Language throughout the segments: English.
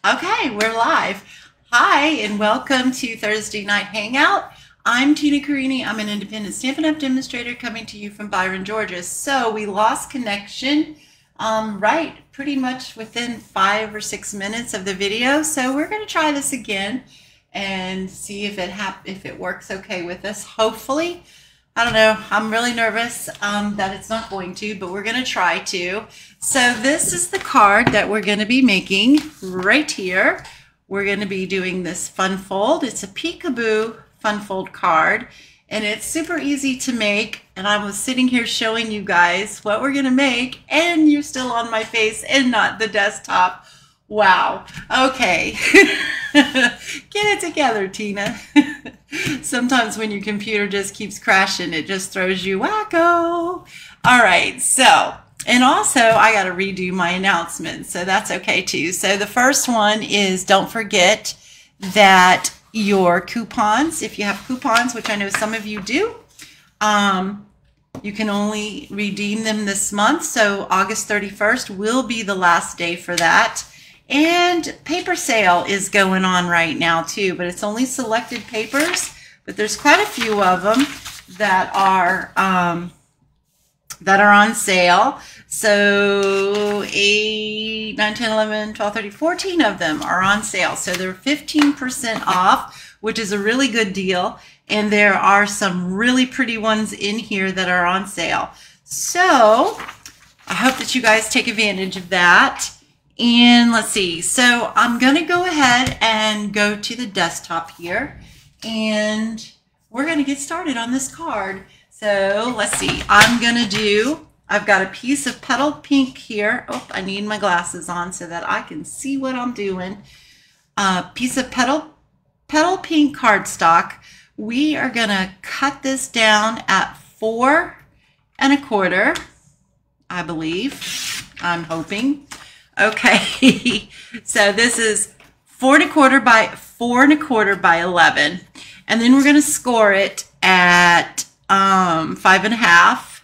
Okay, we're live. Hi, and welcome to Thursday Night Hangout. I'm Tina Carini. I'm an independent Stampin' Up! Demonstrator coming to you from Byron, Georgia. So we lost connection right pretty much within 5 or 6 minutes of the video. So we're going to try this again and see if it works okay with us. Hopefully. I don't know. I'm really nervous that it's not going to, but we're going to try to. So this is the card that we're going to be making right here. We're going to be doing this fun fold. It's a Peekaboo fun fold card, and it's super easy to make. And I was sitting here showing you guys what we're going to make, and you're still on my face and not the desktop. Wow. Okay. Get it together, Tina. Sometimes when your computer just keeps crashing, it just throws you wacko. All right. So, and also I got to redo my announcements, so that's okay too. So the first one is don't forget that your coupons, if you have coupons, which I know some of you do, you can only redeem them this month. So August 31st will be the last day for that. And paper sale is going on right now too, but it's only selected papers, but there's quite a few of them that are on sale. So 8, 9, 10, 11, 12, 13, 14 of them are on sale. So they're 15% off, which is a really good deal. And there are some really pretty ones in here that are on sale. So I hope that you guys take advantage of that. And let's see, so I'm going to go ahead and go to the desktop here, and we're going to get started on this card. So let's see, I've got a piece of Petal Pink here. Oh, I need my glasses on so that I can see what I'm doing. A piece of Petal Pink cardstock. We are going to cut this down at 4 1/4, I believe. I'm hoping. Okay, so this is 4 1/4 by 11, and then we're going to score it at 5 1/2.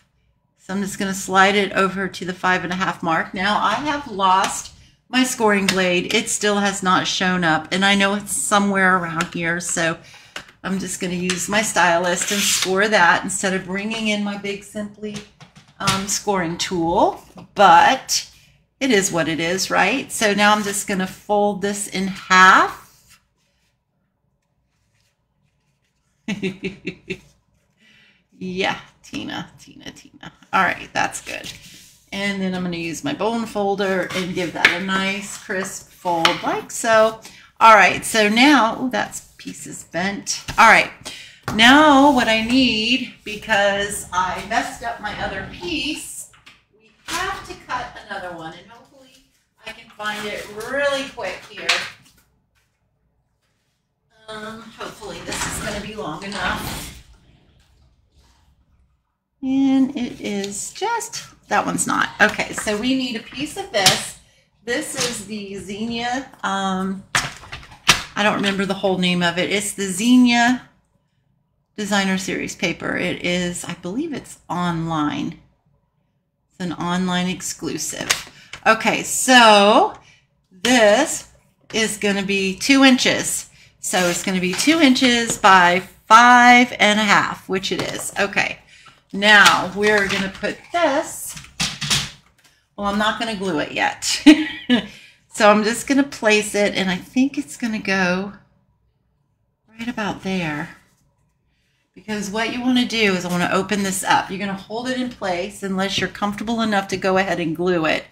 So I'm just going to slide it over to the 5 1/2 mark. Now I have lost my scoring blade. It still has not shown up, and I know it's somewhere around here, so I'm just going to use my stylus and score that instead of bringing in my big Simply scoring tool, but it is what it is, right? So now I'm just going to fold this in half. Yeah, Tina. All right, that's good. And then I'm going to use my bone folder and give that a nice crisp fold like so. All right, so now, oh, that piece is bent. All right, now what I need, because I messed up my other piece, have to cut another one, and hopefully I can find it really quick here. Hopefully this is going to be long enough. And it is just, that one's not. Okay, so we need a piece of this. This is the Zinnia, I don't remember the whole name of it. It's the Zinnia Designer Series paper. It is, I believe it's online. An online exclusive. Okay, so this is going to be 2 inches. So it's going to be 2 inches by 5 1/2, which it is. Okay, now we're going to put this, well, I'm not going to glue it yet. So I'm just going to place it, and I think it's going to go right about there. Because what you want to do is I want to open this up. You're going to hold it in place unless you're comfortable enough to go ahead and glue it.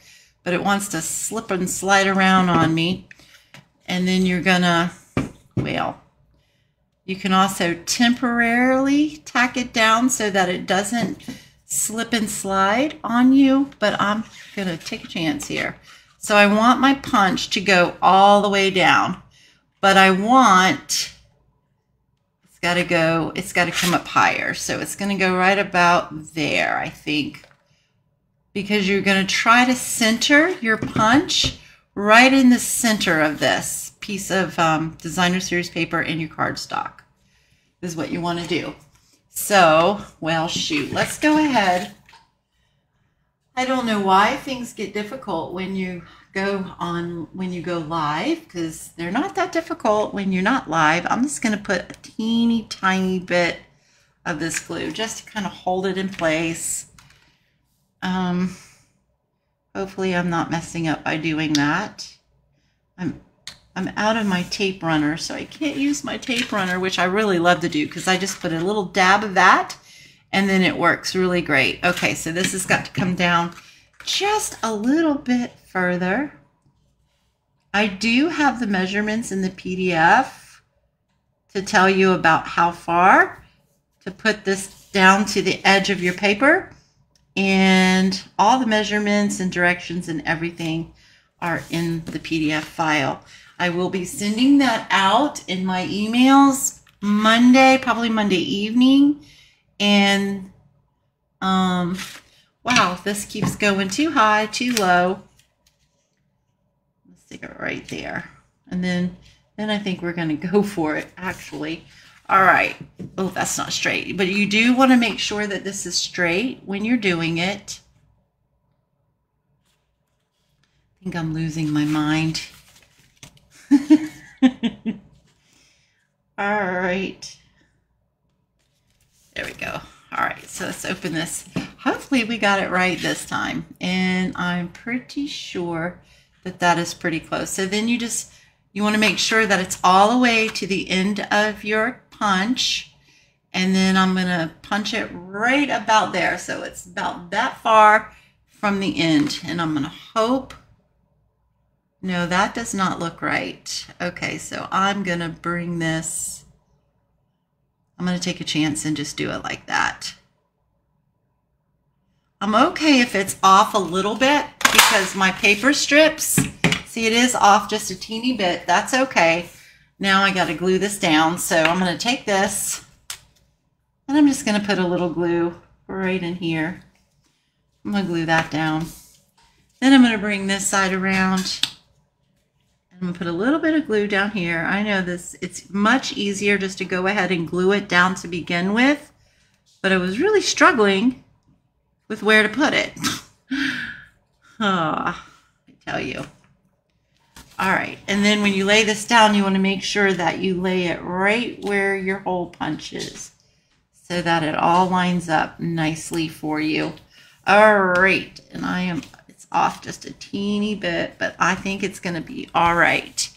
But it wants to slip and slide around on me. And then you're going to, well, you can also temporarily tack it down so that it doesn't slip and slide on you. But I'm going to take a chance here. So I want my punch to go all the way down. But I want... it's got to come up higher. So it's going to go right about there, I think, because you're going to try to center your punch right in the center of this piece of Designer Series paper in your cardstock. This is what you want to do. So, well, shoot, let's go ahead. I don't know why things get difficult when you go on when you go live, because they're not that difficult when you're not live. I'm just going to put a teeny tiny bit of this glue just to kind of hold it in place. Hopefully I'm not messing up by doing that. I'm out of my tape runner, so I can't use my tape runner, which I really love to do because I just put a little dab of that and then it works really great. Okay, so this has got to come down just a little bit further. I do have the measurements in the PDF to tell you about how far to put this down to the edge of your paper, and all the measurements and directions and everything are in the PDF file. I will be sending that out in my emails Monday, probably Monday evening. And wow, this keeps going too high, too low. Let's stick it right there. And then I think we're going to go for it, actually. All right. Oh, that's not straight. But you do want to make sure that this is straight when you're doing it. I think I'm losing my mind. All right. There we go. All right. So let's open this. Hopefully we got it right this time. And I'm pretty sure that that is pretty close. So then you want to make sure that it's all the way to the end of your punch, and then I'm going to punch it right about there, so it's about that far from the end, and I'm going to hope, no, that does not look right. Okay, so I'm going to bring this, I'm going to take a chance and just do it like that. I'm okay if it's off a little bit because my paper strips, see, it is off just a teeny bit. That's okay. Now I got to glue this down. So I'm going to take this and I'm just going to put a little glue right in here. I'm going to glue that down. Then I'm going to bring this side around and I'm going to put a little bit of glue down here. I know this, it's much easier just to go ahead and glue it down to begin with, but I was really struggling with where to put it. I tell you. All right, and then when you lay this down, you want to make sure that you lay it right where your hole punch is so that it all lines up nicely for you. All right, and it's off just a teeny bit, but I think it's going to be all right.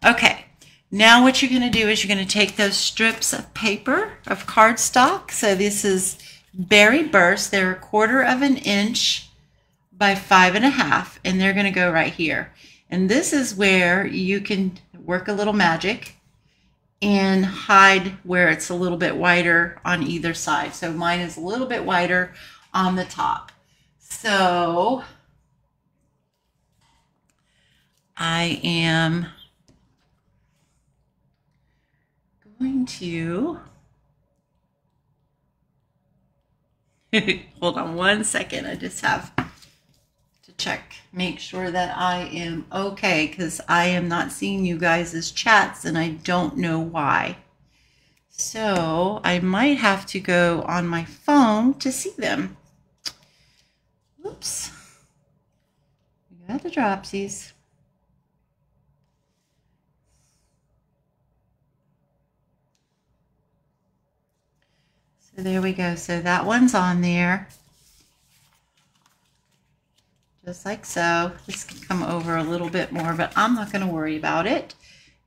Okay, now what you're going to do is you're going to take those strips of paper, of cardstock. So this is Berry Burst. They're 1/4 inch by 5.5, and they're going to go right here. And this is where you can work a little magic and hide where it's a little bit wider on either side. So mine is a little bit wider on the top. So I am going to hold on one second. I just have to check, make sure that I am okay, because I am not seeing you guys' chats and I don't know why. So I might have to go on my phone to see them. Oops. We got the dropsies. So there we go. So that one's on there. Just like so. This can come over a little bit more, but I'm not going to worry about it.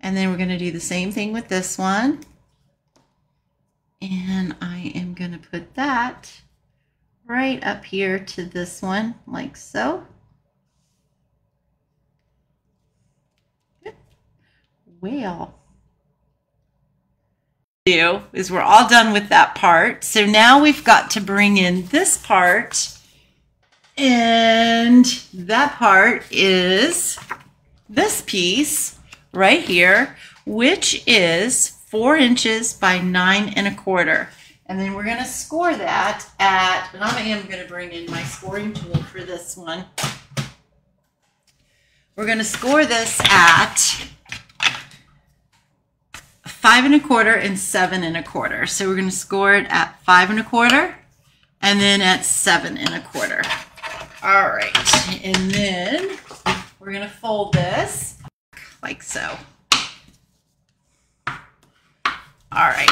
And then we're going to do the same thing with this one. And I am going to put that right up here to this one, like so. Good. Well, is we're all done with that part. So now we've got to bring in this part. And that part is this piece right here, which is 4 inches by 9 1/4. And then we're going to score that at, and I am going to bring in my scoring tool for this one. We're going to score this at 5 1/4 and 7 1/4. So we're going to score it at 5 1/4 and then at 7 1/4. All right, and then we're going to fold this like so. All right.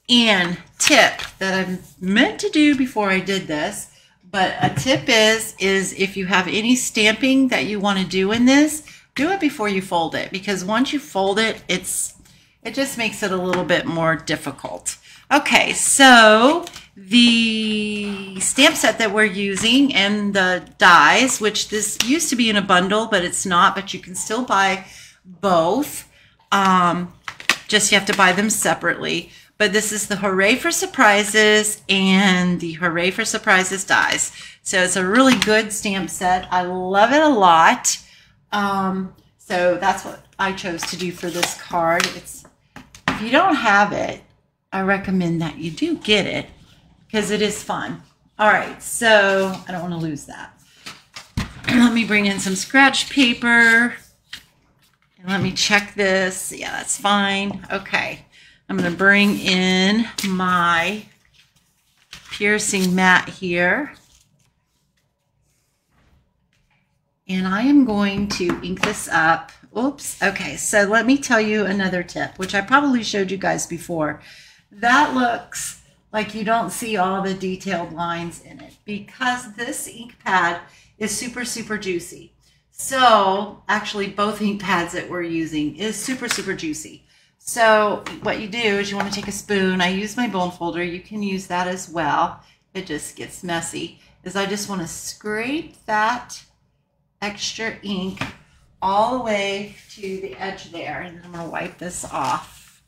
And tip that I meant to do before I did this, but a tip is if you have any stamping that you want to do in this, do it before you fold it, because once you fold it, it just makes it a little bit more difficult. Okay, so the stamp set that we're using and the dies, which this used to be in a bundle, but it's not, but you can still buy both. Just you have to buy them separately. But this is the Hooray for Surprises and the Hooray for Surprises dies. So it's a really good stamp set. I love it a lot. So that's what I chose to do for this card. If you don't have it, I recommend that you do get it because it is fun. All right, so I don't want to lose that. Let me bring in some scratch paper and let me check this. Yeah, that's fine. Okay, I'm going to bring in my piercing mat here. And I am going to ink this up. Oops. Okay, so let me tell you another tip, which I probably showed you guys before. That looks like you don't see all the detailed lines in it because this ink pad is super, super juicy. So actually both ink pads that we're using is super, super juicy. So what you do is you want to take a spoon. I use my bone folder. You can use that as well. It just gets messy. I just want to scrape that extra ink all the way to the edge there, and then I'm going to wipe this off.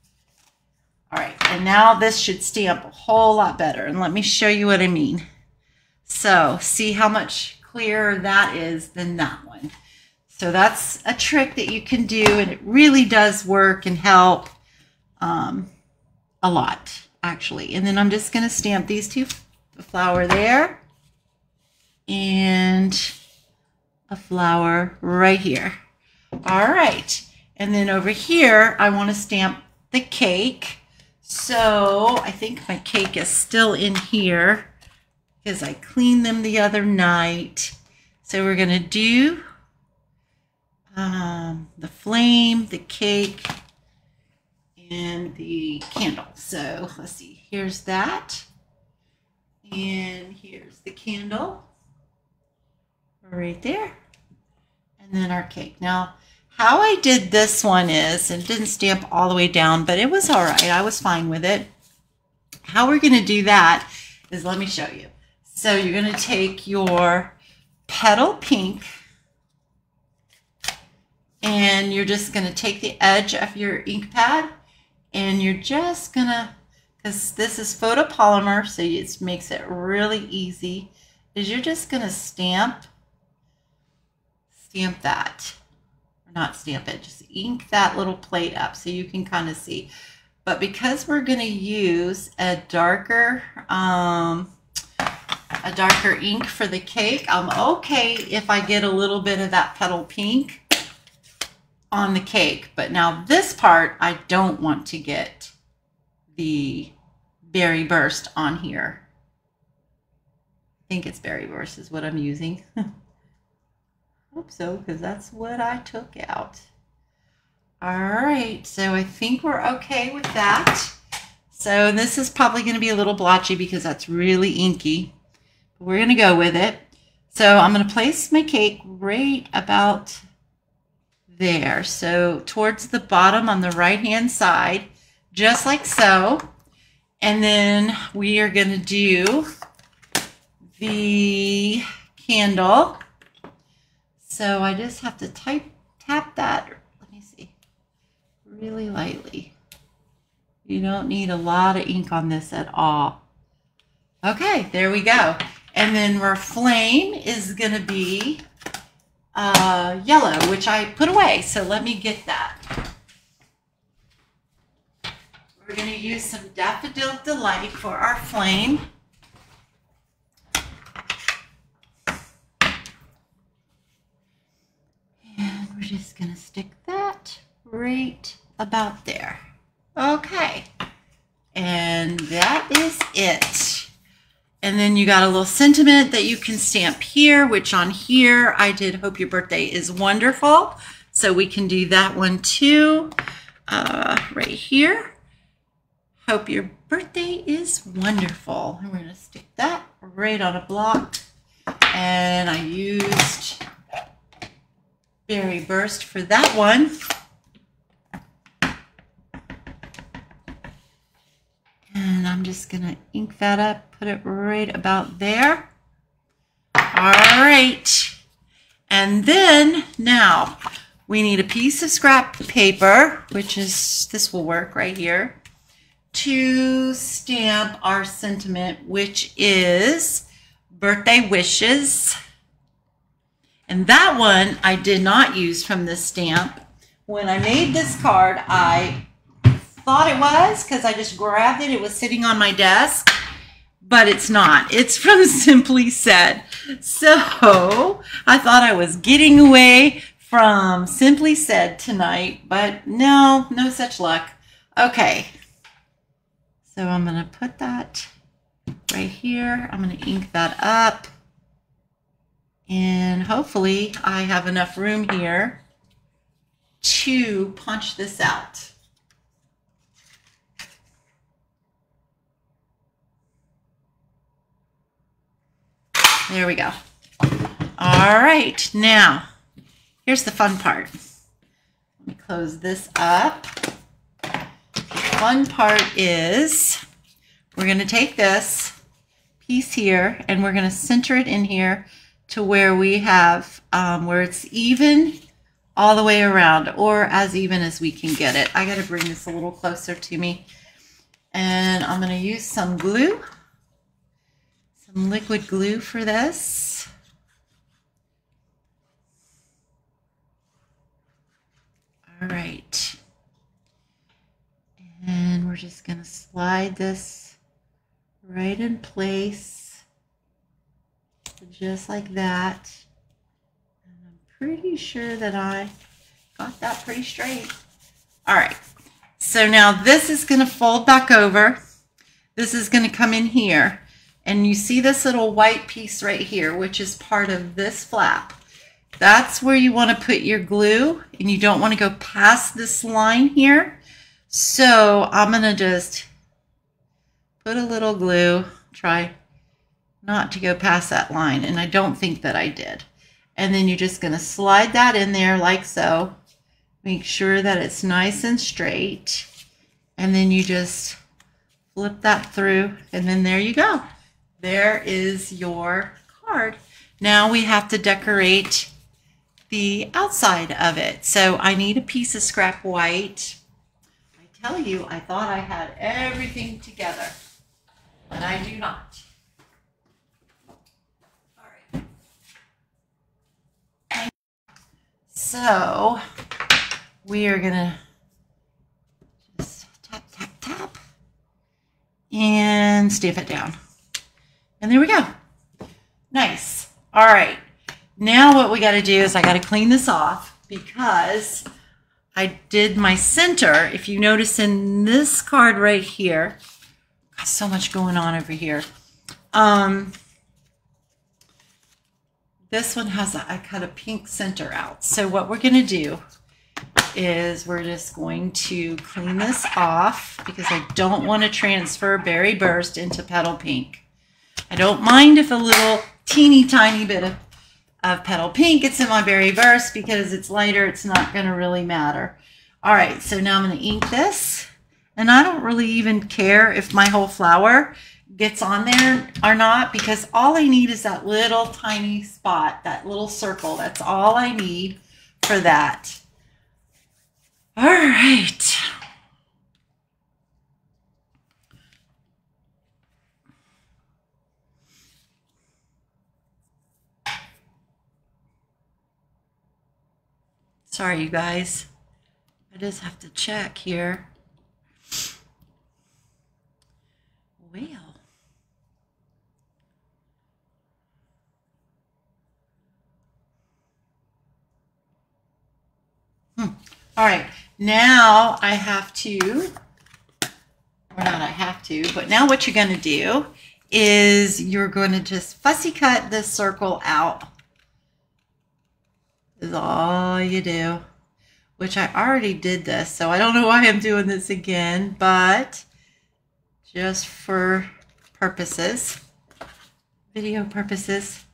All right, and now this should stamp a whole lot better, and let me show you what I mean. So see how much clearer that is than that one. So that's a trick that you can do, and it really does work and help a lot, actually. And then I'm just going to stamp these two, the flower there and a flower right here. All right, and then over here I want to stamp the cake. So I think my cake is still in here because I cleaned them the other night. So we're going to do the flame, the cake, and the candle. So let's see, here's that, and here's the candle right there, and then our cake. Now how I did this one is, it didn't stamp all the way down, but it was all right. I was fine with it. How we're going to do that is, let me show you. So you're going to take your petal pink and you're just going to take the edge of your ink pad and you're just going to, because this is photopolymer, so it makes it really easy, is you're just going to stamp that. Not stamp it, just ink that little plate up so you can kind of see. But because we're going to use a darker ink for the cake, I'm okay if I get a little bit of that petal pink on the cake. But now this part, I don't want to get the Berry Burst on here. I think it's Berry Burst is what I'm using. Hope so, because that's what I took out. All right, so I think we're okay with that. So this is probably going to be a little blotchy because that's really inky, but we're going to go with it. So I'm going to place my cake right about there. So towards the bottom on the right hand side, just like so. And then we are going to do the candle. So I just have to tap that, let me see, really lightly. You don't need a lot of ink on this at all. Okay, there we go. And then our flame is going to be yellow, which I put away. So let me get that. We're going to use some Daffodil Delight for our flame. We're just going to stick that right about there. Okay. And that is it. And then you got a little sentiment that you can stamp here, which on here I did hope your birthday is wonderful. So we can do that one too, right here. Hope your birthday is wonderful. And we're going to stick that right on a block. And I used Berry Burst for that one. And I'm just going to ink that up, put it right about there. All right. And then now we need a piece of scrap paper, which is, this will work right here, to stamp our sentiment, which is birthday wishes. And that one I did not use from this stamp. When I made this card, I thought it was because I just grabbed it. It was sitting on my desk, but it's not. It's from Simply Said. So I thought I was getting away from Simply Said tonight, but no such luck. Okay. So I'm going to put that right here. I'm going to ink that up. And hopefully I have enough room here to punch this out. There we go. All right, now here's the fun part. Let me close this up. The fun part is we're going to take this piece here and we're going to center it in here to where we have where it's even all the way around, or as even as we can get it. I got to bring this a little closer to me, and I'm going to use some glue, some liquid glue for this. All right, and we're just going to slide this right in place, just like that. And I'm pretty sure that I got that pretty straight. All right, so now this is going to fold back over. This is going to come in here, and you see this little white piece right here, which is part of this flap. That's where you want to put your glue, and you don't want to go past this line here. So I'm going to just put a little glue, try not to go past that line, and I don't think that I did. And then you're just going to slide that in there like so. Make sure that it's nice and straight, and then you just flip that through, and then there you go. There is your card. Now we have to decorate the outside of it. So I need a piece of scrap white. I tell you, I thought I had everything together, but I do not. So we are gonna just tap, tap, tap, and stamp it down. And there we go. Nice. All right. Now what we got to do is I got to clean this off because I did my center. If you notice in this card right here, got so much going on over here. This one has I cut a pink center out. So what we're going to do is we're just going to clean this off because I don't want to transfer Berry Burst into Petal Pink. I don't mind if a little teeny tiny bit of Petal Pink gets in my Berry Burst because it's lighter. It's not going to really matter. All right, so now I'm going to ink this. And I don't really even care if my whole flower gets on there or not, because all I need is that little tiny spot, that little circle. That's all I need for that. All right. Sorry, you guys. I just have to check here. Well. All right, now I have to, or not I have to, but now what you're going to do is you're going to just fussy cut this circle out. This is all you do, which I already did this, so I don't know why I'm doing this again, but just for purposes, video purposes,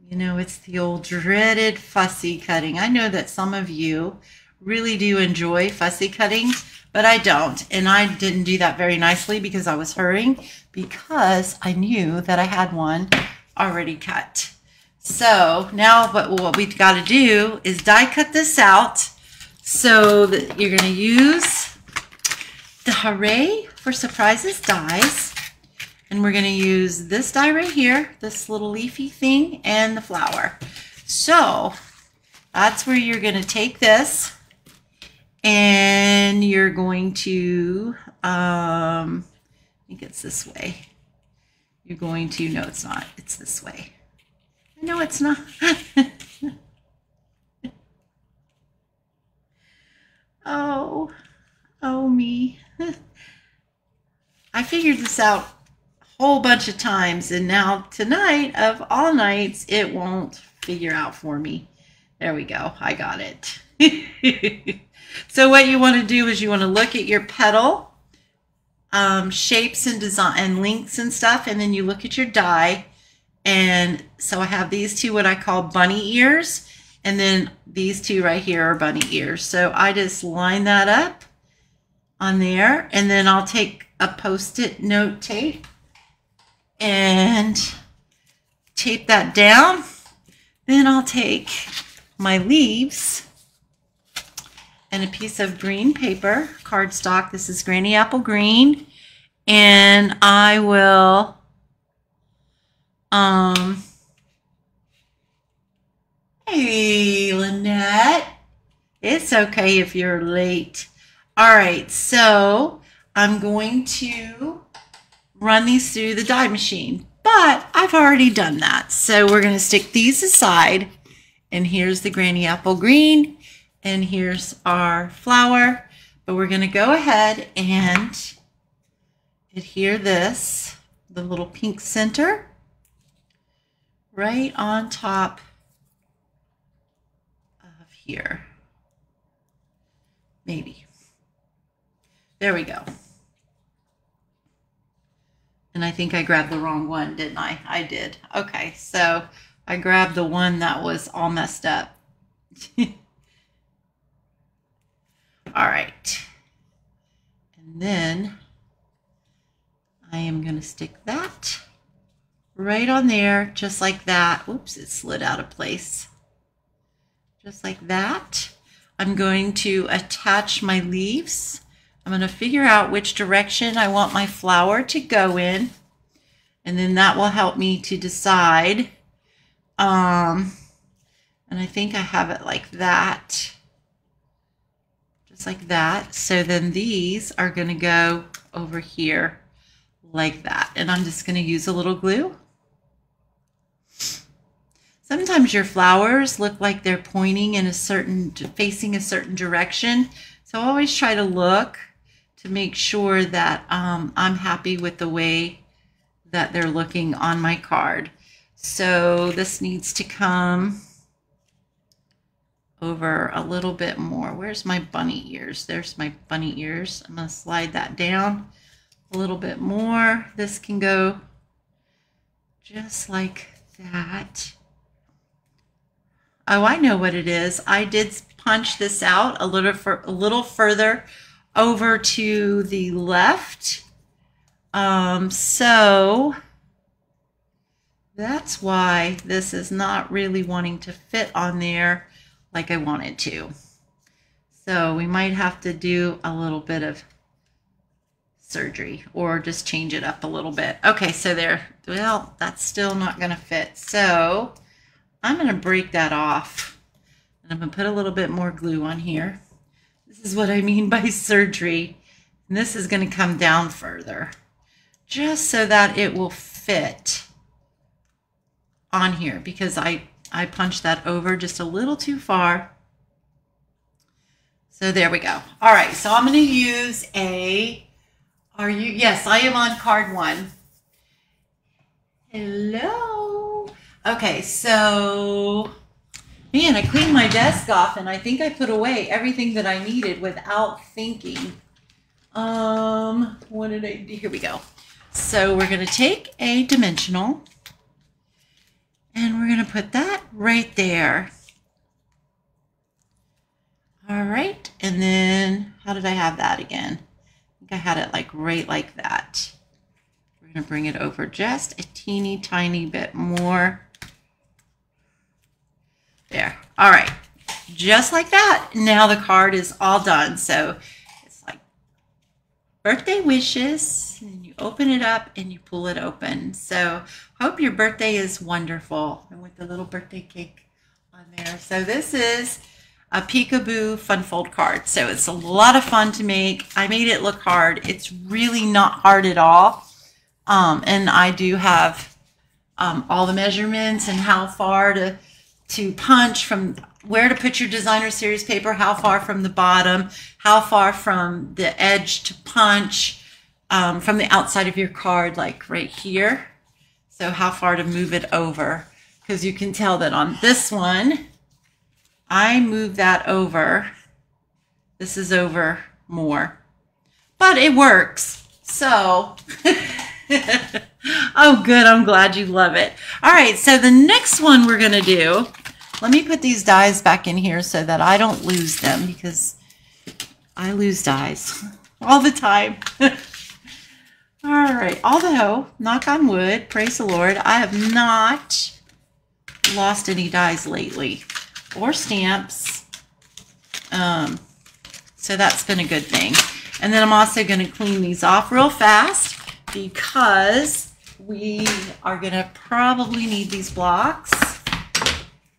you know, it's the old dreaded fussy cutting. I know that some of you really do enjoy fussy cutting, but I don't. And I didn't do that very nicely because I was hurrying, because I knew that I had one already cut. So now what we've got to do is die cut this out. So that you're going to use the Hooray for Surprises dies. And we're going to use this die right here, this little leafy thing, and the flower. So that's where you're going to take this, and you're going to, I think it's this way. You're going to, no, it's not. It's this way. No, it's not. Oh me. I figured this out a whole bunch of times, and now tonight of all nights, it won't figure out for me. There we go. I got it. So what you want to do is you want to look at your petal shapes and design and links and stuff, and then you look at your die. And so I have these two, what I call bunny ears, and then these two right here are bunny ears. So I just line that up on there, and then I'll take a Post-it note tape and tape that down. Then I'll take my leaves and a piece of green paper, cardstock. This is Granny Apple Green, and I will hey Lynette, it's okay if you're late. All right, so I'm going to run these through the die machine, but I've already done that. So we're going to stick these aside, and here's the Granny Apple Green, and here's our flower. But we're going to go ahead and adhere this, the little pink center, right on top of here. Maybe. There we go. And I think I grabbed the wrong one, didn't I? I did. Okay, so I grabbed the one that was all messed up. All right. And then I am going to stick that right on there, just like that. Oops, it slid out of place. Just like that. I'm going to attach my leaves. I'm going to figure out which direction I want my flower to go in, and then that will help me to decide. And I think I have it like that. Just like that. So then these are going to go over here like that. And I'm just going to use a little glue. Sometimes your flowers look like they're pointing in a certain, facing a certain direction. So I always try to look to make sure that I'm happy with the way that they're looking on my card. So this needs to come over a little bit more. Where's my bunny ears? There's my bunny ears. I'm going to slide that down a little bit more. This can go just like that. Oh, I know what it is. I did punch this out a little further over to the left. So that's why this is not really wanting to fit on there like I want it to. So we might have to do a little bit of surgery or just change it up a little bit. Okay, so there, well, that's still not going to fit. So I'm going to break that off, and I'm going to put a little bit more glue on here. This is what I mean by surgery. And this is going to come down further, just so that it will fit on here, because I punched that over just a little too far. So there we go. All right, so I'm going to use a, yes, I am on card 1. Hello. Okay, so man, I cleaned my desk off and I think I put away everything that I needed without thinking. What did I do? Here we go. So we're going to take a dimensional and we're going to put that right there. All right. And then how did I have that again? I think I had it like right like that. We're going to bring it over just a teeny tiny bit more. There. All right. Just like that. Now the card is all done. So it's like birthday wishes. And you open it up and you pull it open. So hope your birthday is wonderful. And with the little birthday cake on there. So this is a Peekaboo Fun Fold card. So it's a lot of fun to make. I made it look hard. It's really not hard at all. And I do have all the measurements and how far to punch, from where to put your designer series paper, how far from the bottom, how far from the edge to punch, from the outside of your card, like right here. So how far to move it over, because you can tell that on this one, I move that over. This is over more, but it works. So oh, good. I'm glad you love it. All right. So the next one we're going to do, let me put these dies back in here so that I don't lose them, because I lose dies all the time. All right. Although, knock on wood, praise the Lord, I have not lost any dies lately or stamps. So that's been a good thing. And then I'm also going to clean these off real fast, because we are going to probably need these blocks.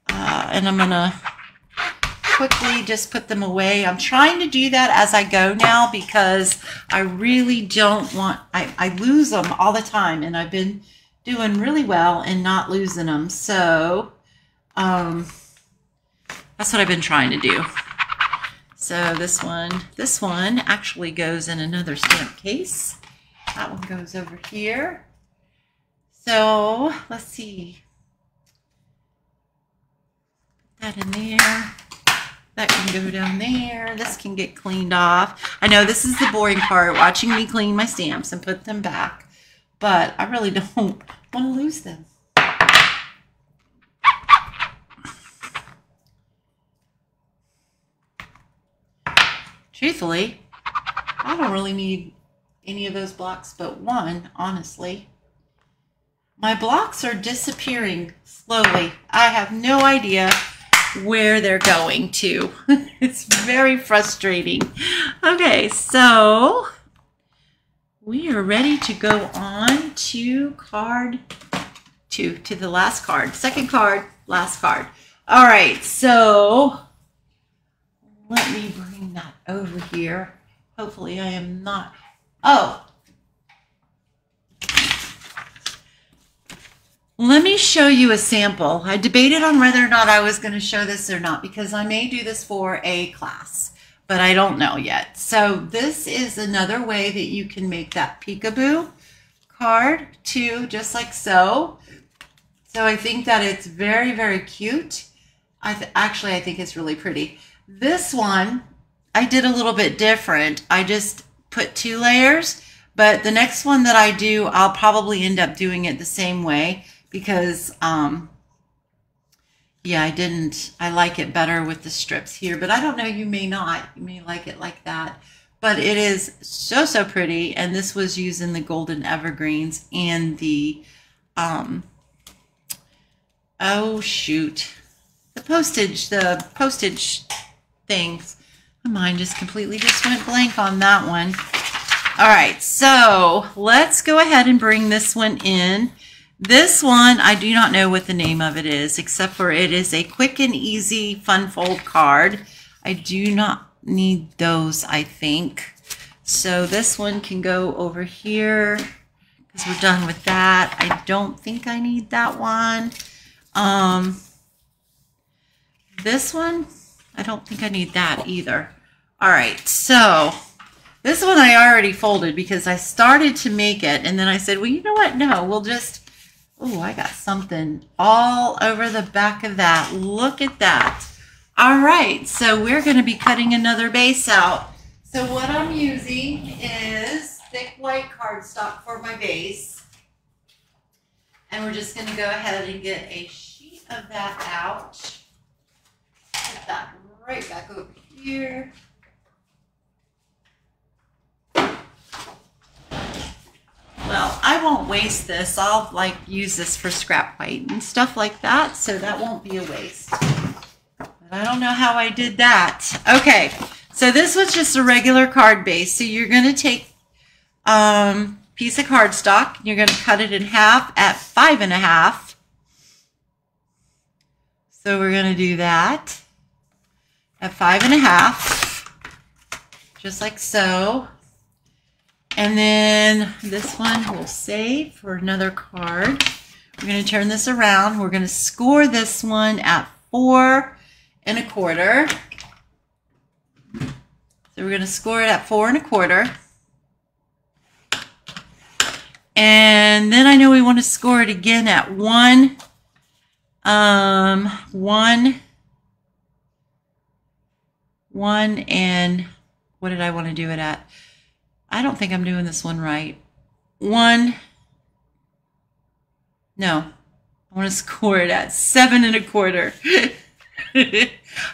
And I'm going to quickly just put them away. I'm trying to do that as I go now, because I really don't want, I lose them all the time, and I've been doing really well and not losing them. So that's what I've been trying to do. So this one actually goes in another stamp case. That one goes over here. So let's see. Put that in there. That can go down there. This can get cleaned off. I know this is the boring part, watching me clean my stamps and put them back, but I really don't want to lose them. Truthfully, I don't really need any of those blocks but one, honestly. My blocks are disappearing slowly. I have no idea where they're going to. It's very frustrating. Okay, so we are ready to go on to card 2, to the last card. Second card, last card. All right, so let me bring that over here. Hopefully I am not. Oh. Let me show you a sample. I debated on whether or not I was going to show this or not, because I may do this for a class, but I don't know yet. So this is another way that you can make that Peekaboo card too, just like so. So I think that it's very, very cute. Actually, I think it's really pretty. This one, I did a little bit different. I just put 2 layers, but the next one that I do, I'll probably end up doing it the same way, because, yeah, I like it better with the strips here, but I don't know, you may not. You may like it like that. But it is so, so pretty, and this was using the golden evergreens and the, oh, shoot. The postage things. My mind just completely went blank on that one. All right, so let's go ahead and bring this one in. This one, I do not know what the name of it is, except for it is a quick and easy fun fold card. I do not need those, I think. So this one can go over here, because we're done with that. I don't think I need that one. This one, I don't think I need that either. All right, so this one I already folded because I started to make it, and then I said, well, you know what? No, we'll just Oh, I got something all over the back of that. Look at that. All right, so we're going to be cutting another base out. So what I'm using is thick white cardstock for my base. And we're just going to go ahead and get a sheet of that out. Put that right back over here. Well, I won't waste this. I'll like use this for scrap white and stuff like that, so that won't be a waste. But I don't know how I did that. Okay, so this was just a regular card base. So you're going to take piece of cardstock. You're going to cut it in half at 5.5. So we're going to do that at 5.5, just like so. And then this one we'll save for another card. We're going to turn this around. We're going to score this one at 4.25. So we're going to score it at 4.25. And then I know we want to score it again at 1 and what did I want to do it at? I don't think I'm doing this one right. 1. No, I want to score it at 7.25.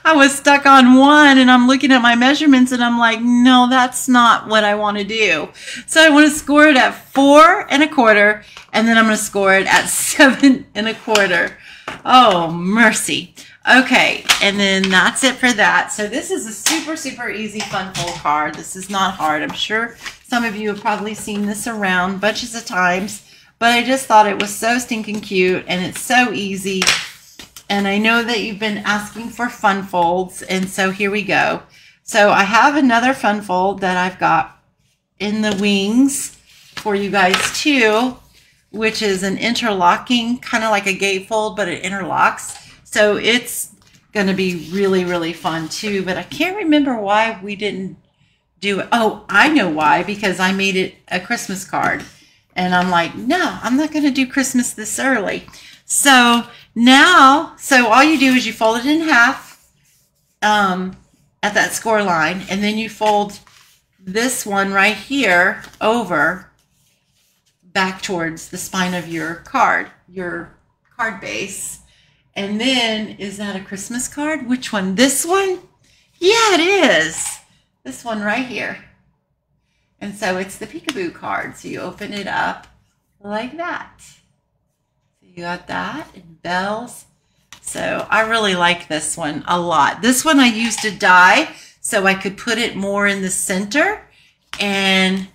I was stuck on 1 and I'm looking at my measurements and I'm like, no, that's not what I want to do. So I want to score it at 4.25 and then I'm going to score it at 7.25. Oh, mercy. Okay, and then that's it for that. So this is a super, super easy fun fold card. This is not hard. I'm sure some of you have probably seen this around bunches of times, but I just thought it was so stinking cute and it's so easy. And I know that you've been asking for fun folds, and so here we go. So I have another fun fold that I've got in the wings for you guys too, which is an interlocking, kind of like a gatefold, but it interlocks. So it's going to be really, really fun too, but I can't remember why we didn't do it. Oh, I know why, because I made it a Christmas card. And I'm like, no, I'm not going to do Christmas this early. So now, so all you do is you fold it in half at that score line, and then you fold this one right here over back towards the spine of your card base. And then, is that a Christmas card? Which one? This one? Yeah, it is. This one right here. And so it's the Peekaboo card. So you open it up like that. So you got that and bells. So I really like this one a lot. This one I used a die so I could put it more in the center, and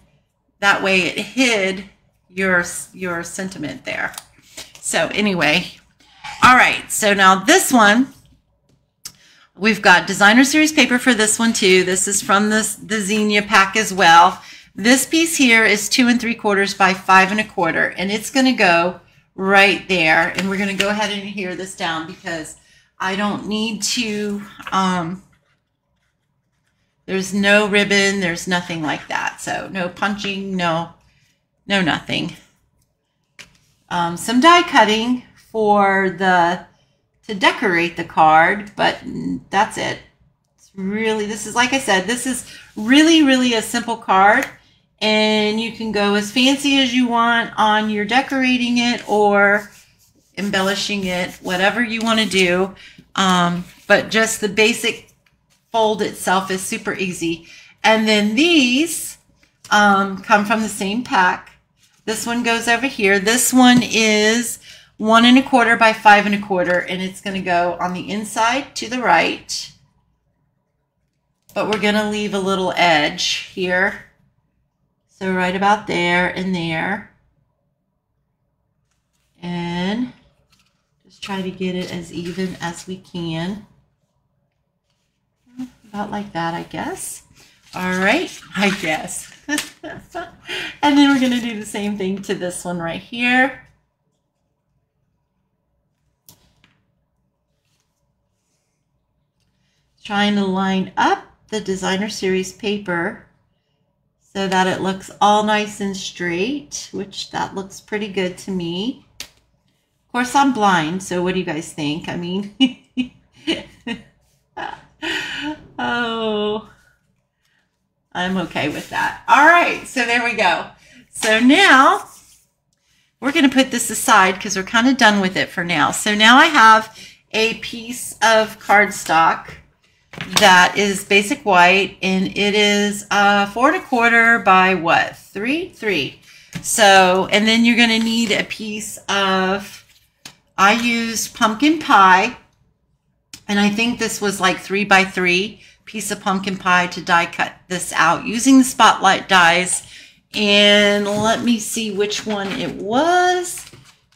that way it hid your sentiment there. So anyway, all right, so now this one, we've got designer series paper for this one too. This is from the Xenia pack as well. This piece here is 2 3/4 by 5.25, and it's going to go right there. And we're going to go ahead and adhere this down because I don't need to, there's no ribbon, there's nothing like that. So no punching, no nothing. Some die cutting to decorate the card, but that's it. It's really, this is, like I said, this is really, really a simple card, and you can go as fancy as you want on your decorating it or embellishing it, whatever you want to do. But just the basic fold itself is super easy. And then these come from the same pack. This one goes over here. This one is 1 1/4 by 5.25, and it's going to go on the inside to the right, but we're going to leave a little edge here, so right about there and there, and just try to get it as even as we can, about like that, I guess. All right, I guess. And then we're going to do the same thing to this one right here. Trying to line up the designer series paper so that it looks all nice and straight, which that looks pretty good to me. Of course, I'm blind, so what do you guys think? I mean, oh, I'm okay with that. All right, so there we go. So now we're going to put this aside because we're kind of done with it for now. So now I have a piece of cardstock that is basic white, and it is 4 1/4 by what? 3. So, and then you're going to need a piece of, I used pumpkin pie, and I think this was like 3 by 3 piece of pumpkin pie to die cut this out using the Spotlight dies. And let me see which one it was,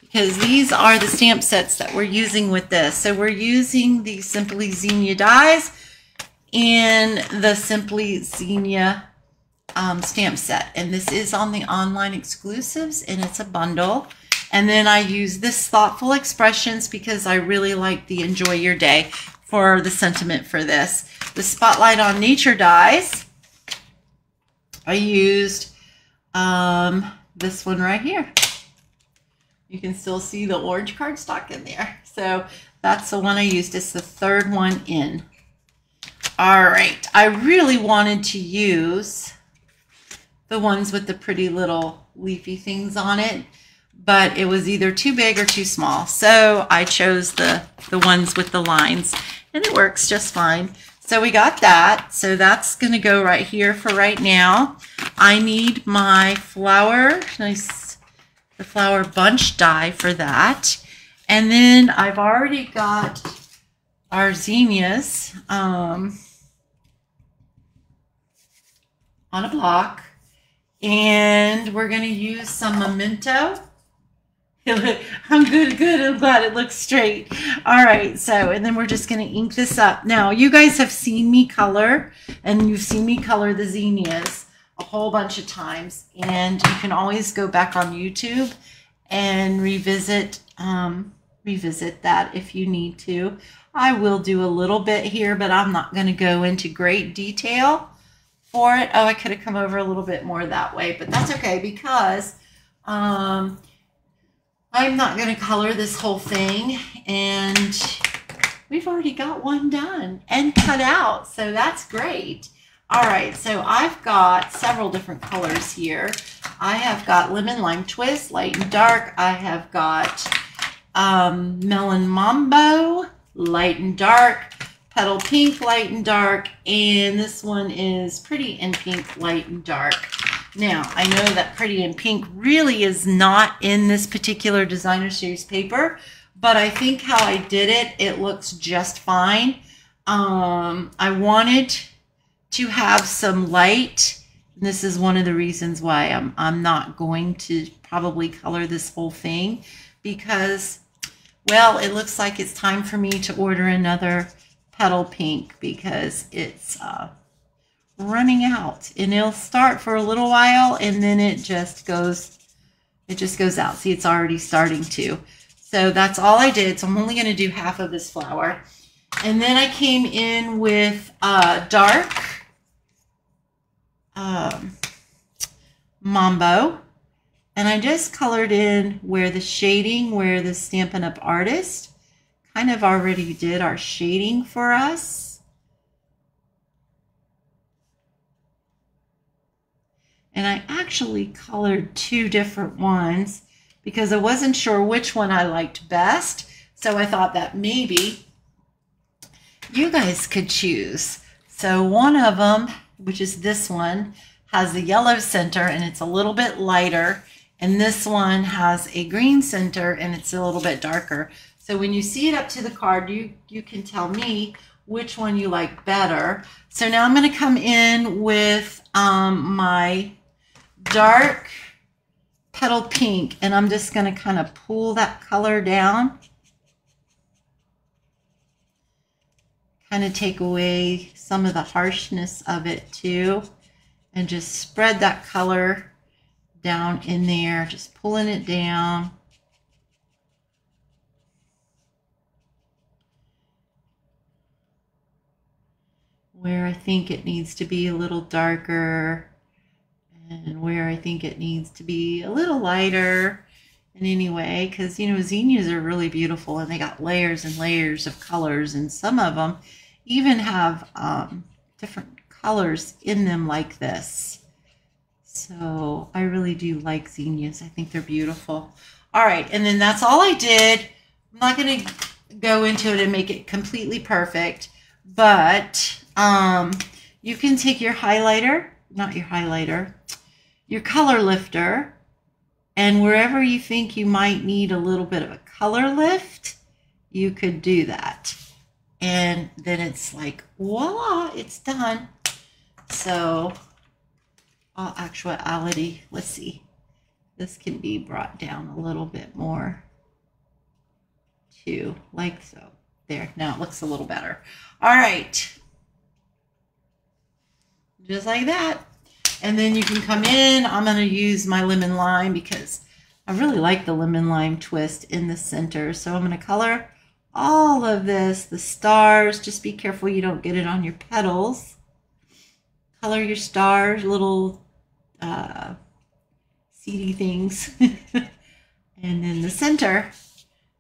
because these are the stamp sets that we're using with this. So we're using the Simply Xenia dies and the Simply Xenia stamp set. And this is on the online exclusives, and it's a bundle. And then I use this Thoughtful Expressions because I really like the Enjoy Your Day for the sentiment for this. The Spotlight on Nature dies, I used this one right here. You can still see the orange cardstock in there. So that's the one I used. It's the third one in. All right. I really wanted to use the ones with the pretty little leafy things on it, but it was either too big or too small. So I chose the ones with the lines, and it works just fine. So we got that. So that's going to go right here for right now. I need my flower, the flower bunch die for that. And then I've already got our zinnias on a block. And we're going to use some Memento. I'm good. I'm glad it looks straight. All right, so, and then we're just going to ink this up. Now, you guys have seen me color, and you've seen me color the zinnias a whole bunch of times, and you can always go back on YouTube and revisit that if you need to. I will do a little bit here, but I'm not going to go into great detail for it. Oh, I could have come over a little bit more that way, but that's okay because I'm not going to color this whole thing, and we've already got one done and cut out, so that's great. All right, so I've got several different colors here. I have got Lemon Lime Twist, light and dark. I have got Melon Mambo, light and dark. Petal Pink, light and dark. And this one is Pretty in Pink, light and dark. Now, I know that Pretty in Pink really is not in this particular designer series paper, but I think how I did it, it looks just fine. I wanted to have some light. This is one of the reasons why I'm not going to probably color this whole thing, because, well, it looks like it's time for me to order another Petal Pink because it's running out, and it'll start for a little while and then it just goes out. See, it's already starting to. So that's all I did. So I'm only going to do half of this flower. And then I came in with dark Mambo, and I just colored in where the shading, where the Stampin' Up! Artist kind of already did our shading for us. And I actually colored two different ones because I wasn't sure which one I liked best. So I thought that maybe you guys could choose. So one of them, which is this one, has the yellow center and it's a little bit lighter. And this one has a green center and it's a little bit darker. So when you see it up to the card, you can tell me which one you like better. So now I'm going to come in with my dark Petal Pink, and I'm just going to kind of pull that color down. Kind of take away some of the harshness of it too, and just spread that color down in there, just pulling it down. Where I think it needs to be a little darker and where I think it needs to be a little lighter. in any way, because you know zinnias are really beautiful and they got layers and layers of colors, and some of them even have different colors in them like this. So I really do like zinnias. I think they're beautiful. All right, and then that's all I did. I'm not going to go into it and make it completely perfect, but you can take your highlighter, not your highlighter, your color lifter, and wherever you think you might need a little bit of a color lift, you could do that. And then it's like, voila, it's done. So, all actuality, let's see. This can be brought down a little bit more too, like so. There, now it looks a little better. All right. Just like that. And then you can come in. I'm going to use my lemon lime because I really like the lemon lime twist in the center. So I'm going to color all of this, the stars. Just be careful you don't get it on your petals. Color your stars, little seedy things. And then the center.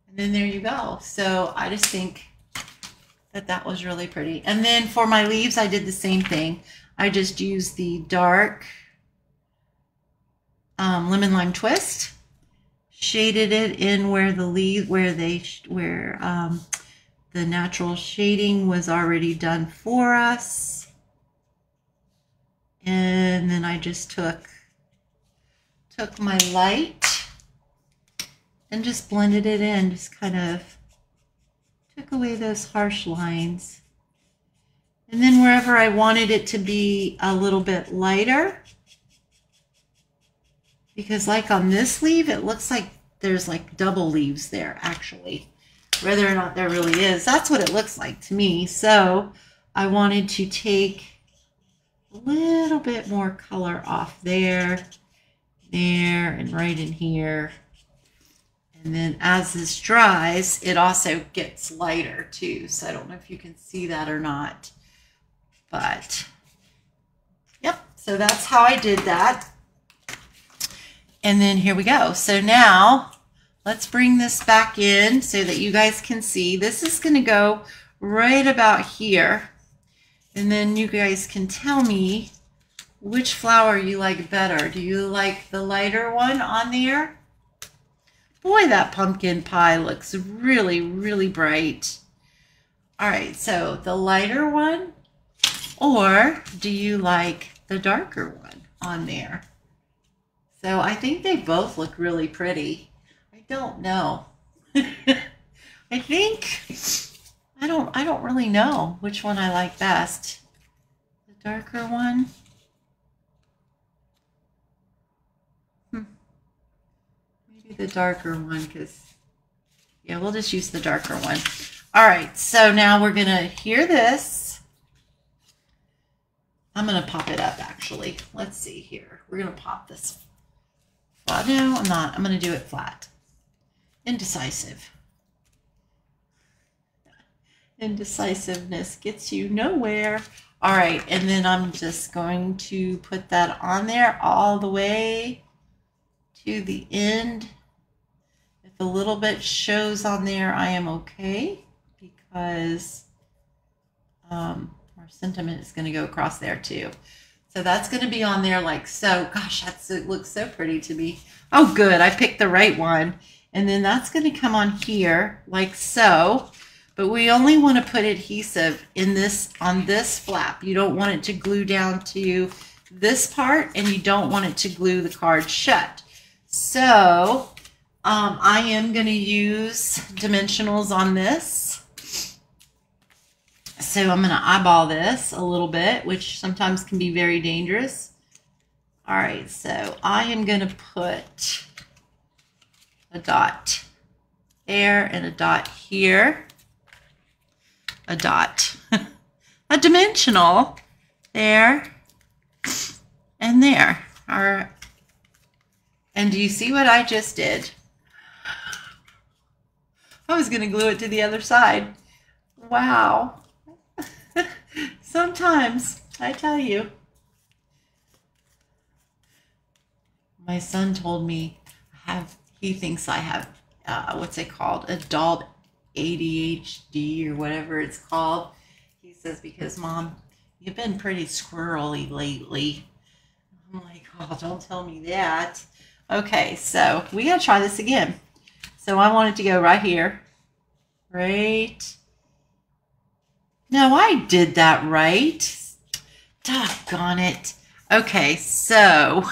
And then there you go. So I just think that that was really pretty. And then for my leaves, I did the same thing. I just used the dark lemon lime twist, shaded it in where the leaf, where the natural shading was already done for us. And then I just took my light and just blended it in, just kind of took away those harsh lines. And then wherever I wanted it to be a little bit lighter, because like on this leaf, it looks like there's like double leaves there actually. Whether or not there really is, that's what it looks like to me. So I wanted to take a little bit more color off there, and right in here. And then as this dries, it also gets lighter too. So I don't know if you can see that or not. But, yep, so that's how I did that. And then here we go. So now let's bring this back in so that you guys can see. This is going to go right about here. And then you guys can tell me which flower you like better. Do you like the lighter one on there? Boy, that pumpkin pie looks really, really bright. All right, so the lighter one, or do you like the darker one on there? So I think they both look really pretty. I don't know. I think I don't really know which one I like best. The darker one. Maybe the darker one, because yeah, we'll just use the darker one. All right, so now we're gonna hear this. I'm gonna pop it up actually. Let's see here. We're gonna pop this flat. No, I'm not. I'm gonna do it flat. Indecisive. Indecisiveness gets you nowhere. All right, and then I'm just going to put that on there all the way to the end. If a little bit shows on there, I am okay, because our sentiment is going to go across there too. So that's going to be on there like so. Gosh, it looks so pretty to me. Oh, good. I picked the right one. And then that's going to come on here like so. But we only want to put adhesive in this, on this flap. You don't want it to glue down to this part, and you don't want it to glue the card shut. So I am going to use dimensionals on this. So I'm going to eyeball this a little bit, which sometimes can be very dangerous. All right, so I am going to put a dot there and a dot here. A dot, a dimensional there and there. All right. And do you see what I just did? I was going to glue it to the other side. Wow. Sometimes, I tell you. My son told me He thinks I have, what's it called? Adult ADHD or whatever it's called. He says, because Mom, you've been pretty squirrely lately. I'm like, oh, don't tell me that. Okay, so we gotta try this again. So I want it to go right here. Right. No, I did that right. Doggone it. Okay, so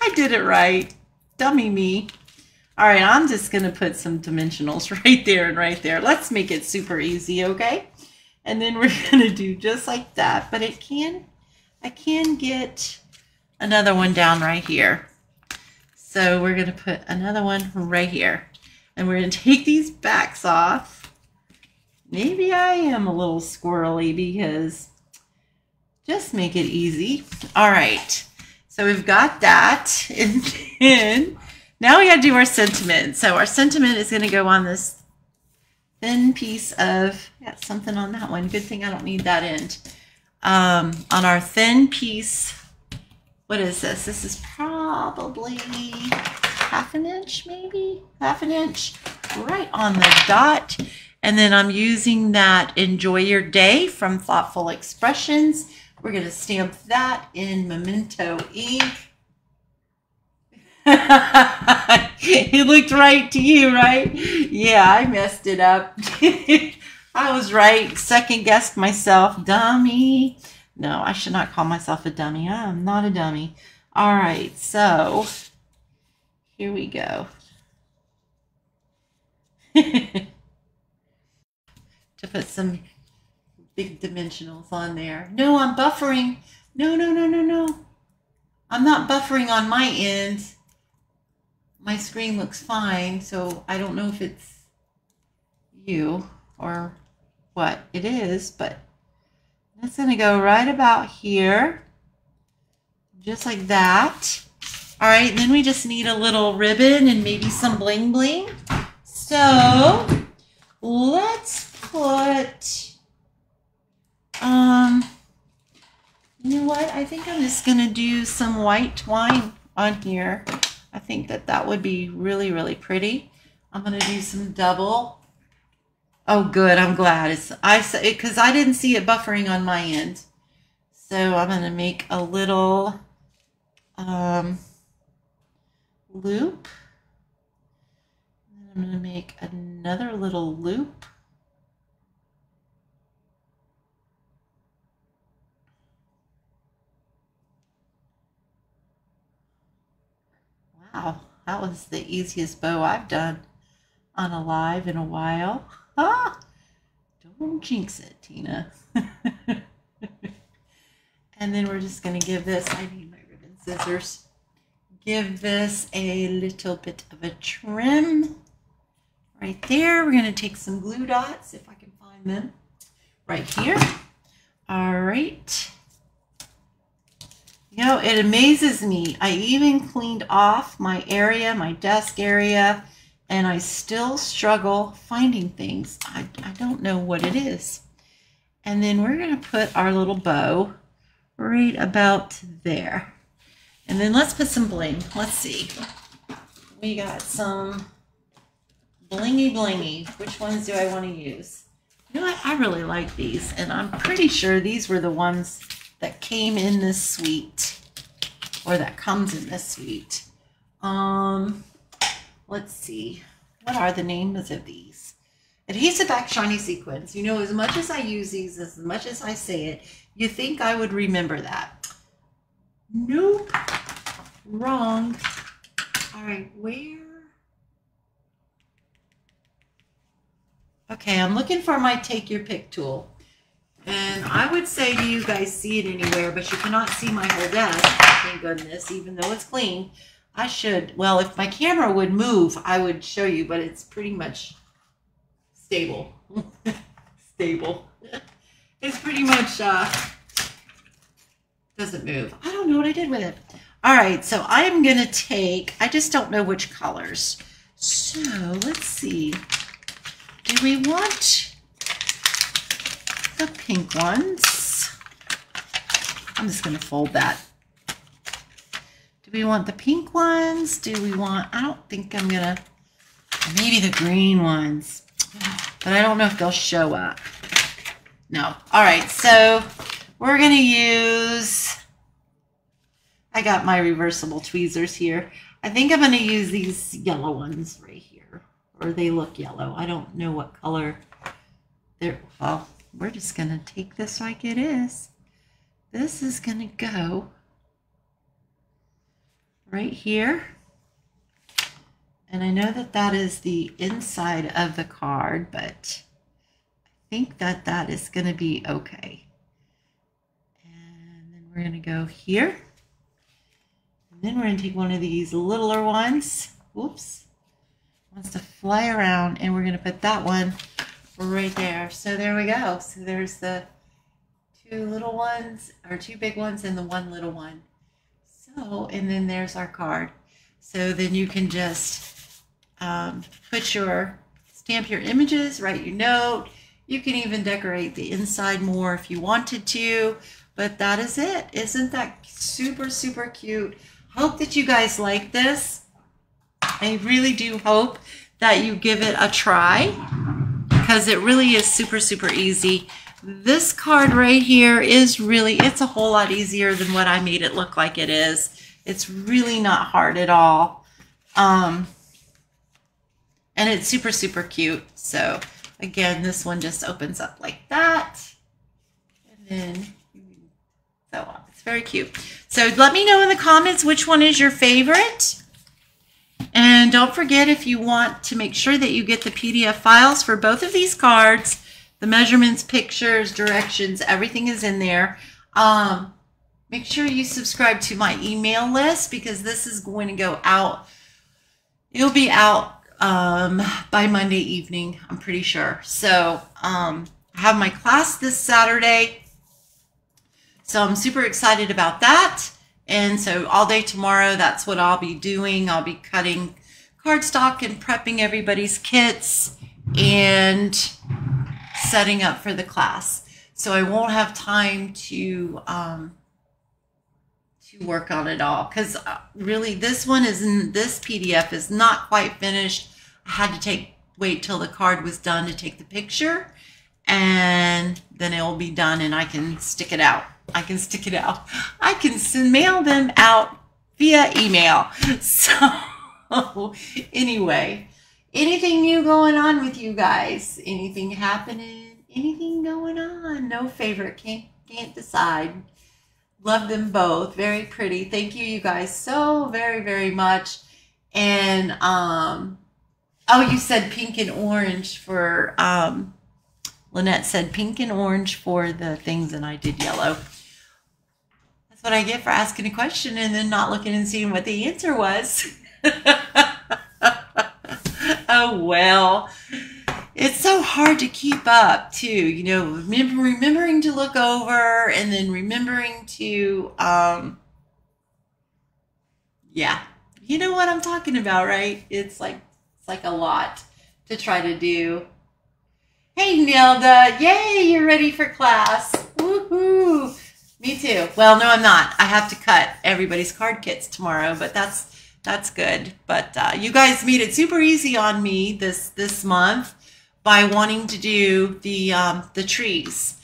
I did it right. Dummy me. All right, I'm just going to put some dimensionals right there and right there. Let's make it super easy, okay? And then we're going to do just like that. But I can get another one down right here. So we're going to put another one right here. And we're going to take these backs off. Maybe I am a little squirrely because just make it easy. All right. So we've got that. And then now we got to do our sentiment. So our sentiment is going to go on this thin piece of, got something on that one. Good thing I don't need that end. On our thin piece, what is this? This is probably half an inch, maybe half an inch, right on the dot. And then I'm using that Enjoy Your Day from Thoughtful Expressions. We're going to stamp that in Memento ink. It looked right to you, right? Yeah, I messed it up. I was right. Second guessed myself. Dummy. No, I should not call myself a dummy. I am not a dummy. All right, so here we go. To put some big dimensionals on there. No, I'm buffering. No. I'm not buffering on my end. My screen looks fine, so I don't know if it's you or what it is, but that's going to go right about here, just like that. All right, then we just need a little ribbon and maybe some bling bling. So let's put, you know what? I think I'm just going to do some white twine on here. I think that would be really, really pretty. I'm going to do some double. Oh, good. I'm glad. Because I didn't see it buffering on my end. So I'm going to make a little loop. I'm going to make another little loop. Wow, that was the easiest bow I've done on a live in a while. Ah, don't jinx it, Tina. And then we're just going to give this, I need my ribbon scissors, give this a little bit of a trim right there. We're going to take some glue dots, if I can find them, right here. All right. You know, it amazes me. I even cleaned off my area, my desk area, and I still struggle finding things. I don't know what it is. And then we're going to put our little bow right about there. And then let's put some bling. Let's see. We got some blingy blingy. Which ones do I want to use? You know what? I really like these, and I'm pretty sure these were the ones that came in this suite, or that comes in this suite. Let's see. What are the names of these? Adhesive Back Shiny Sequins. You know, as much as I use these, as much as I say it, you think I would remember that. Nope. Wrong. All right, where? Okay, I'm looking for my Take Your Pick tool. And I would say to you guys, see it anywhere, but you cannot see my whole desk, thank goodness, even though it's clean. I should, well, if my camera would move, I would show you, but it's pretty much stable. Stable. It's pretty much, doesn't move. I don't know what I did with it. All right, so I'm going to take, I just don't know which colors. So let's see. Do we want the pink ones? I'm just going to fold that. Do we want the pink ones? Do we want, I don't think I'm gonna, maybe the green ones, but I don't know if they'll show up. No. All right, so we're gonna use, I got my reversible tweezers here. I think I'm gonna use these yellow ones right here, or they look yellow. I don't know what color they're, well, we're just gonna take this like it is. This is gonna go right here. And I know that that is the inside of the card, but I think that that is going to be okay. And then we're going to go here. And then we're going to take one of these littler ones. Whoops. Wants to fly around, and we're going to put that one right there. So there we go. So there's the two little ones, or two big ones, and the one little one. So, and then there's our card. So then you can just stamp your images, write your note. You can even decorate the inside more if you wanted to, but that is it. Isn't that super, super cute? Hope that you guys like this. I really do hope that you give it a try because it really is super, super easy. This card right here is really, it's a whole lot easier than what I made it look like it is. It's really not hard at all. And it's super, super cute. So again, this one just opens up like that. And then so on. It's very cute. So let me know in the comments which one is your favorite. And don't forget, if you want to make sure that you get the PDF files for both of these cards, the measurements, pictures, directions, everything is in there. Make sure you subscribe to my email list because this is going to go out. It'll be out by Monday evening, I'm pretty sure. So I have my class this Saturday. So I'm super excited about that. And so all day tomorrow, that's what I'll be doing. I'll be cutting cardstock and prepping everybody's kits and setting up for the class. So I won't have time to work on it all because really this PDF is not quite finished. I had to wait till the card was done to take the picture, and then it will be done and I can stick it out. I can mail them out via email. So anyway, anything new going on with you guys? Anything happening? Anything going on? No favorite, can't decide. Love them both. Very pretty. Thank you guys so very, very much. And oh, you said pink and orange for Lynette said pink and orange for the things, and I did yellow. That's what I get for asking a question and then not looking and seeing what the answer was. Oh well. It's so hard to keep up too, you know, remembering to look over and then remembering to, yeah, you know what I'm talking about, right? It's like a lot to try to do. Hey, Nelda, yay, you're ready for class. Woohoo. Me too. Well, no, I'm not. I have to cut everybody's card kits tomorrow, but that's good. But you guys made it super easy on me this month by wanting to do the trees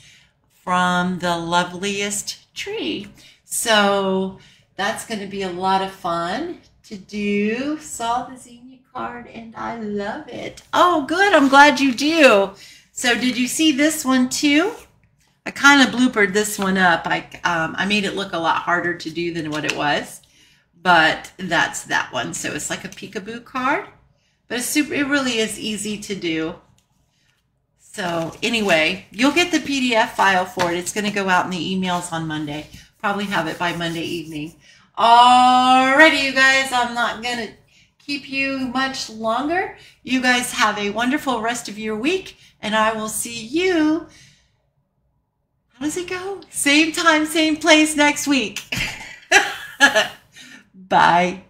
from the loveliest tree. So that's going to be a lot of fun to do. Saw the Xenia card and I love it. Oh, good. I'm glad you do. So did you see this one too? I kind of bloopered this one up. I made it look a lot harder to do than what it was, but that's that one. So it's like a peekaboo card, but it really is easy to do. So anyway, you'll get the PDF file for it. It's going to go out in the emails on Monday. Probably have it by Monday evening. Alrighty, you guys, I'm not going to keep you much longer. You guys have a wonderful rest of your week, and I will see you, how does it go? Same time, same place next week. Bye.